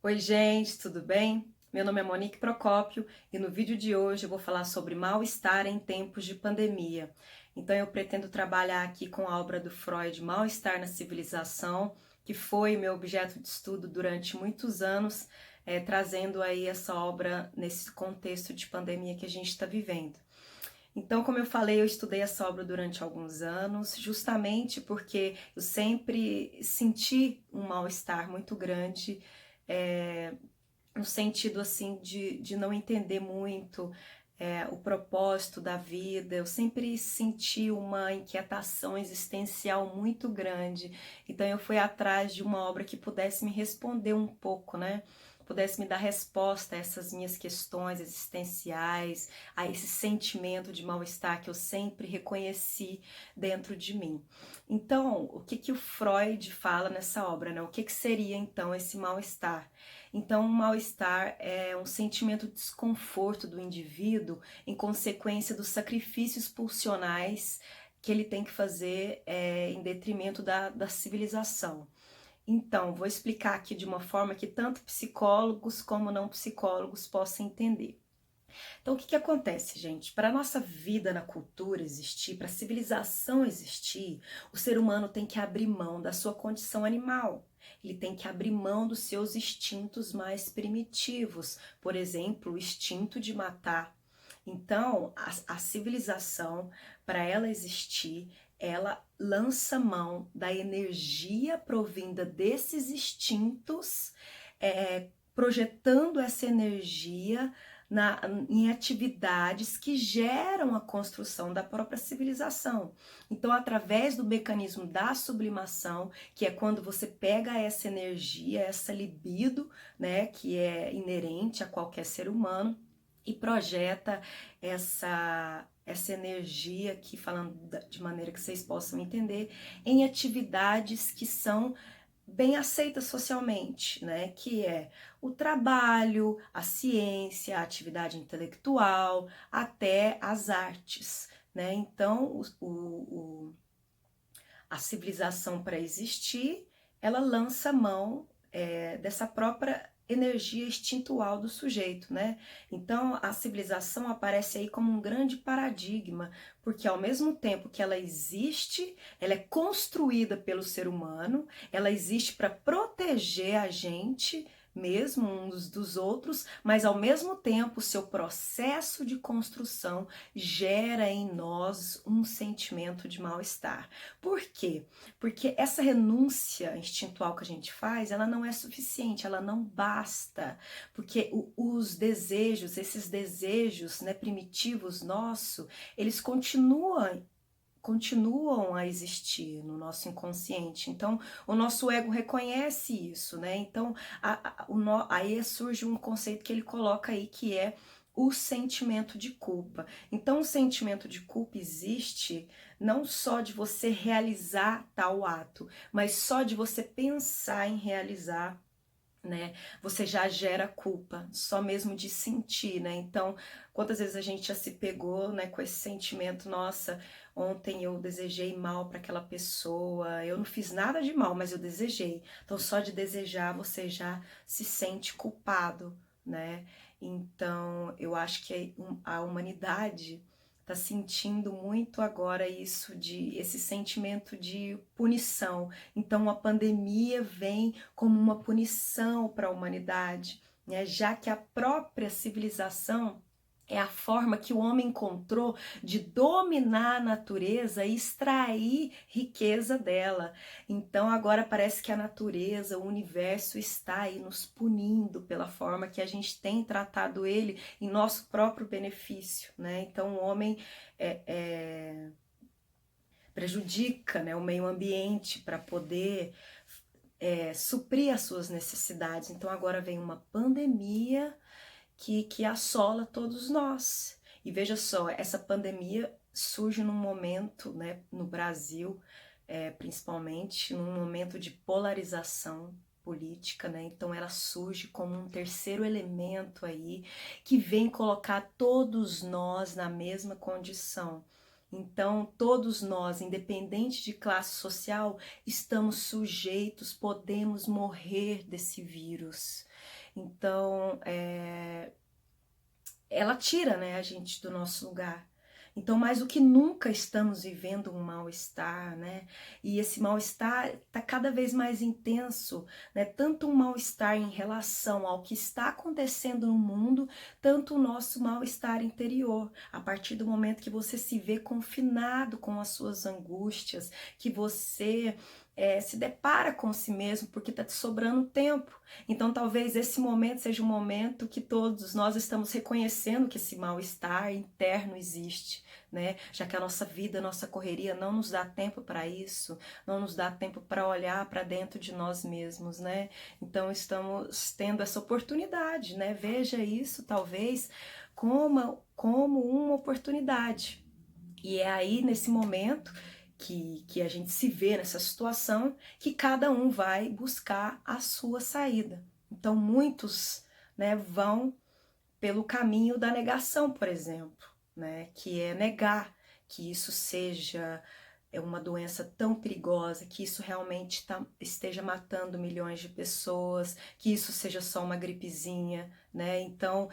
Oi, gente, tudo bem? Meu nome é Monique Procópio e no vídeo de hoje eu vou falar sobre mal-estar em tempos de pandemia. Então, eu pretendo trabalhar aqui com a obra do Freud, Mal-estar na Civilização, que foi meu objeto de estudo durante muitos anos, trazendo aí essa obra nesse contexto de pandemia que a gente está vivendo. Então, como eu falei, eu estudei essa obra durante alguns anos, justamente porque eu sempre senti um mal-estar muito grande, é, no sentido assim de não entender muito o propósito da vida. Eu sempre senti uma inquietação existencial muito grande. Então eu fui atrás de uma obra que pudesse me responder um pouco, né? Pudesse me dar resposta a essas minhas questões existenciais, a esse sentimento de mal-estar que eu sempre reconheci dentro de mim. Então, o que que o Freud fala nessa obra, né? O que que seria então esse mal-estar? Então, o mal-estar é um sentimento de desconforto do indivíduo em consequência dos sacrifícios pulsionais que ele tem que fazer em detrimento da civilização. Então, vou explicar aqui de uma forma que tanto psicólogos como não psicólogos possam entender. Então, o que que acontece, gente? Para a nossa vida na cultura existir, para a civilização existir, o ser humano tem que abrir mão da sua condição animal. Ele tem que abrir mão dos seus instintos mais primitivos, por exemplo, o instinto de matar. Então, a civilização, para ela existir, ela lança mão da energia provinda desses instintos, projetando essa energia em atividades que geram a construção da própria civilização. Então, através do mecanismo da sublimação, que é quando você pega essa energia, essa libido, né, que é inerente a qualquer ser humano, e projeta essa energia aqui, falando de maneira que vocês possam entender, em atividades que são bem aceita socialmente, né? Que é o trabalho, a ciência, a atividade intelectual, até as artes, né? Então, a civilização para existir, ela lança mão dessa própria energia instintual do sujeito, né? Então a civilização aparece aí como um grande paradigma, porque ao mesmo tempo que ela existe, ela é construída pelo ser humano, ela existe para proteger a gente mesmo uns dos outros, mas ao mesmo tempo o seu processo de construção gera em nós um sentimento de mal-estar. Por quê? Porque essa renúncia instintual que a gente faz, ela não é suficiente, ela não basta, porque os desejos, esses desejos, né, primitivos nossos, eles continuam a existir no nosso inconsciente. Então, o nosso ego reconhece isso, né? Então, aí surge um conceito que ele coloca aí que é o sentimento de culpa. Então, o sentimento de culpa existe não só de você realizar tal ato, mas só de você pensar em realizar, né? Você já gera culpa, só mesmo de sentir, né? Então, quantas vezes a gente já se pegou, né, com esse sentimento, nossa, ontem eu desejei mal para aquela pessoa, eu não fiz nada de mal, mas eu desejei. Então, só de desejar você já se sente culpado, né? Então, eu acho que a humanidade está sentindo muito agora isso de esse sentimento de punição. Então a pandemia vem como uma punição para a humanidade, né? Já que a própria civilização é a forma que o homem encontrou de dominar a natureza e extrair riqueza dela. Então agora parece que a natureza, o universo está aí nos punindo pela forma que a gente tem tratado ele em nosso próprio benefício, né? Então o homem é, é, prejudica, né, o meio ambiente para poder suprir as suas necessidades. Então agora vem uma pandemia que assola todos nós. E veja só, essa pandemia surge num momento, né, no Brasil, principalmente, num momento de polarização política, né? Então ela surge como um terceiro elemento aí que vem colocar todos nós na mesma condição. Então, todos nós, independente de classe social, estamos sujeitos, podemos morrer desse vírus. Então, ela tira, né, a gente do nosso lugar. Então, mais do que nunca estamos vivendo um mal-estar, né? E esse mal-estar está cada vez mais intenso, né? Tanto um mal-estar em relação ao que está acontecendo no mundo, tanto o nosso mal-estar interior. A partir do momento que você se vê confinado com as suas angústias, que você se depara com si mesmo porque está te sobrando tempo. Então, talvez esse momento seja um momento que todos nós estamos reconhecendo que esse mal-estar interno existe, né? Já que a nossa vida, a nossa correria não nos dá tempo para isso, não nos dá tempo para olhar para dentro de nós mesmos, né? Então, estamos tendo essa oportunidade, né? Veja isso, talvez, como uma oportunidade. E é aí, nesse momento, que a gente se vê nessa situação, que cada um vai buscar a sua saída. Então, muitos, né, vão pelo caminho da negação, por exemplo, né, que é negar que isso seja uma doença tão perigosa, que isso realmente esteja matando milhões de pessoas, que isso seja só uma gripezinha, né? Então,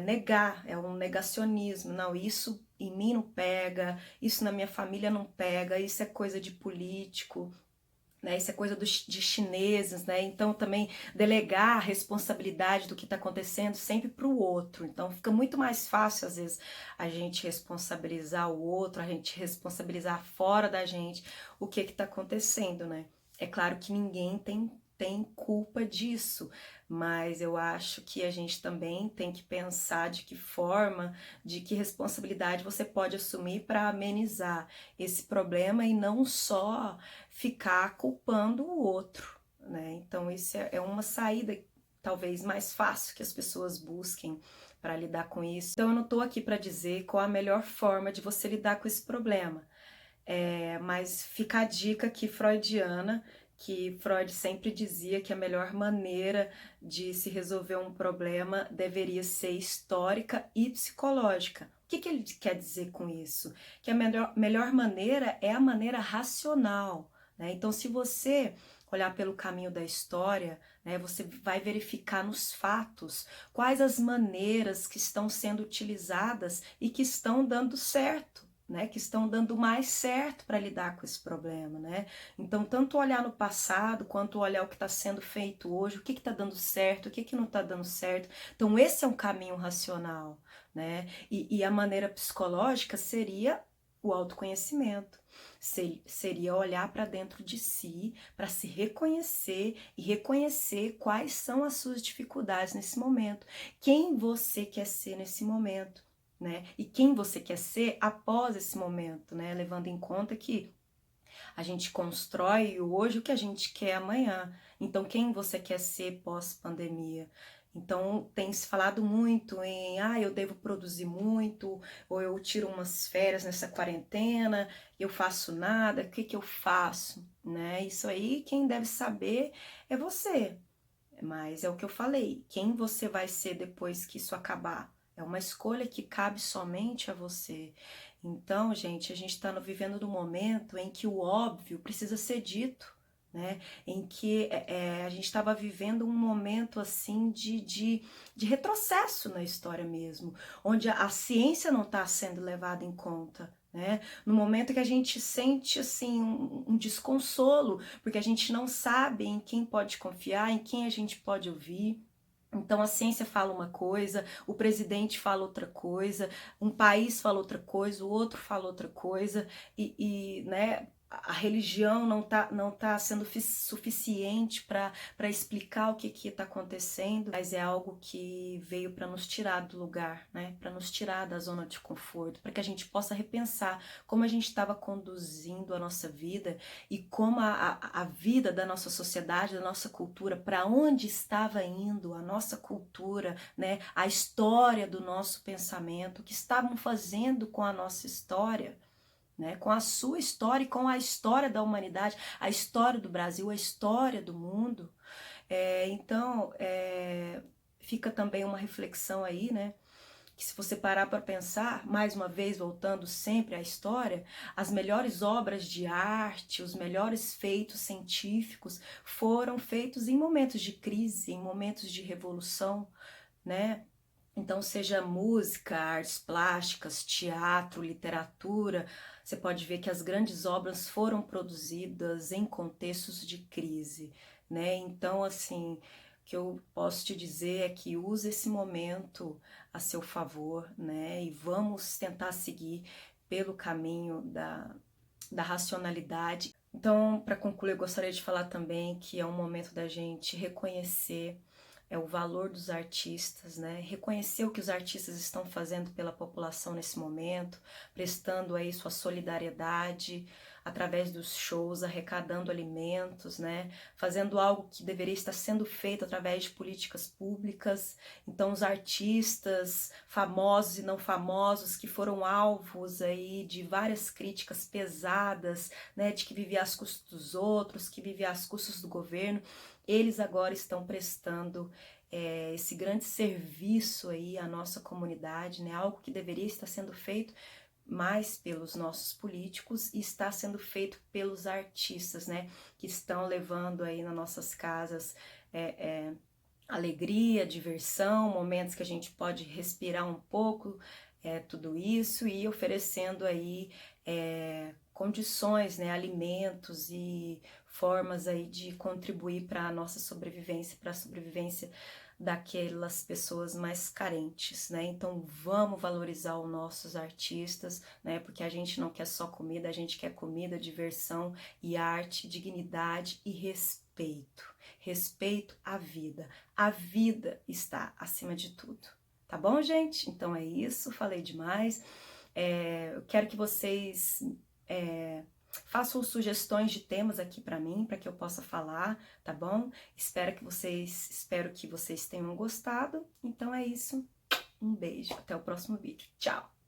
negar, é um negacionismo. Não, isso em mim não pega, isso na minha família não pega, isso é coisa de político, né? Isso é coisa de chineses, né? Então também delegar a responsabilidade do que está acontecendo sempre para o outro. Então fica muito mais fácil, às vezes, a gente responsabilizar o outro, a gente responsabilizar fora da gente o que está acontecendo, né? É claro que ninguém tem culpa disso, mas eu acho que a gente também tem que pensar de que forma, de que responsabilidade você pode assumir para amenizar esse problema e não só ficar culpando o outro, né? Então, isso é uma saída talvez mais fácil que as pessoas busquem para lidar com isso. Então, eu não estou aqui para dizer qual a melhor forma de você lidar com esse problema, mas fica a dica aqui freudiana, que Freud sempre dizia que a melhor maneira de se resolver um problema deveria ser histórica e psicológica. O que ele quer dizer com isso? Que a melhor maneira é a maneira racional, né? Então, se você olhar pelo caminho da história, né, você vai verificar nos fatos quais as maneiras que estão sendo utilizadas e que estão dando certo, né, que estão dando mais certo para lidar com esse problema, né? Então, tanto olhar no passado, quanto olhar o que está sendo feito hoje, o que está dando certo, o que não está dando certo. Então, esse é um caminho racional, né? E a maneira psicológica seria o autoconhecimento. Seria olhar para dentro de si, para se reconhecer e reconhecer quais são as suas dificuldades nesse momento, quem você quer ser nesse momento, né? E quem você quer ser após esse momento, né? Levando em conta que a gente constrói hoje o que a gente quer amanhã. Então, quem você quer ser pós-pandemia? Então, tem se falado muito em, eu devo produzir muito, ou eu tiro umas férias nessa quarentena, eu faço nada, o que que eu faço, né? Isso aí, quem deve saber é você. Mas é o que eu falei, quem você vai ser depois que isso acabar? É uma escolha que cabe somente a você. Então, gente, a gente está vivendo num momento em que o óbvio precisa ser dito, né? Em que a gente estava vivendo um momento assim de retrocesso na história mesmo, onde a ciência não está sendo levada em conta, né? No momento que a gente sente assim um desconsolo, porque a gente não sabe em quem pode confiar, em quem a gente pode ouvir. Então a ciência fala uma coisa, o presidente fala outra coisa, um país fala outra coisa, o outro fala outra coisa, né, a religião não tá sendo suficiente para explicar o que está acontecendo, mas é algo que veio para nos tirar do lugar, né, para nos tirar da zona de conforto, para que a gente possa repensar como a gente estava conduzindo a nossa vida e como a vida da nossa sociedade, da nossa cultura, para onde estava indo a nossa cultura, né, a história do nosso pensamento, o que estavam fazendo com a nossa história, né, com a sua história e com a história da humanidade, a história do Brasil, a história do mundo. Então, fica também uma reflexão aí, né, que se você parar para pensar, mais uma vez voltando sempre à história, as melhores obras de arte, os melhores feitos científicos foram feitos em momentos de crise, em momentos de revolução, né? Então, seja música, artes plásticas, teatro, literatura, você pode ver que as grandes obras foram produzidas em contextos de crise, né? Então, assim, o que eu posso te dizer é que use esse momento a seu favor, né? E vamos tentar seguir pelo caminho da racionalidade. Então, para concluir, eu gostaria de falar também que é um momento da gente reconhecer o valor dos artistas, né? Reconhecer o que os artistas estão fazendo pela população nesse momento, prestando aí sua solidariedade através dos shows, arrecadando alimentos, né? Fazendo algo que deveria estar sendo feito através de políticas públicas. Então, os artistas famosos e não famosos que foram alvos aí de várias críticas pesadas, né? De que vivia às custas dos outros, que vivia às custas do governo, eles agora estão prestando esse grande serviço aí à nossa comunidade, né? Algo que deveria estar sendo feito mais pelos nossos políticos e está sendo feito pelos artistas, né? Que estão levando aí nas nossas casas alegria, diversão, momentos que a gente pode respirar um pouco, tudo isso, e oferecendo aí condições, né, alimentos e formas aí de contribuir para a nossa sobrevivência, para a sobrevivência daquelas pessoas mais carentes, né? Então vamos valorizar os nossos artistas, né? Porque a gente não quer só comida, a gente quer comida, diversão e arte, dignidade e respeito. Respeito à vida. A vida está acima de tudo. Tá bom, gente? Então é isso, falei demais. Eu quero que vocês façam sugestões de temas aqui para mim, para que eu possa falar, tá bom? Espero que vocês tenham gostado. Então é isso. Um beijo, até o próximo vídeo. Tchau!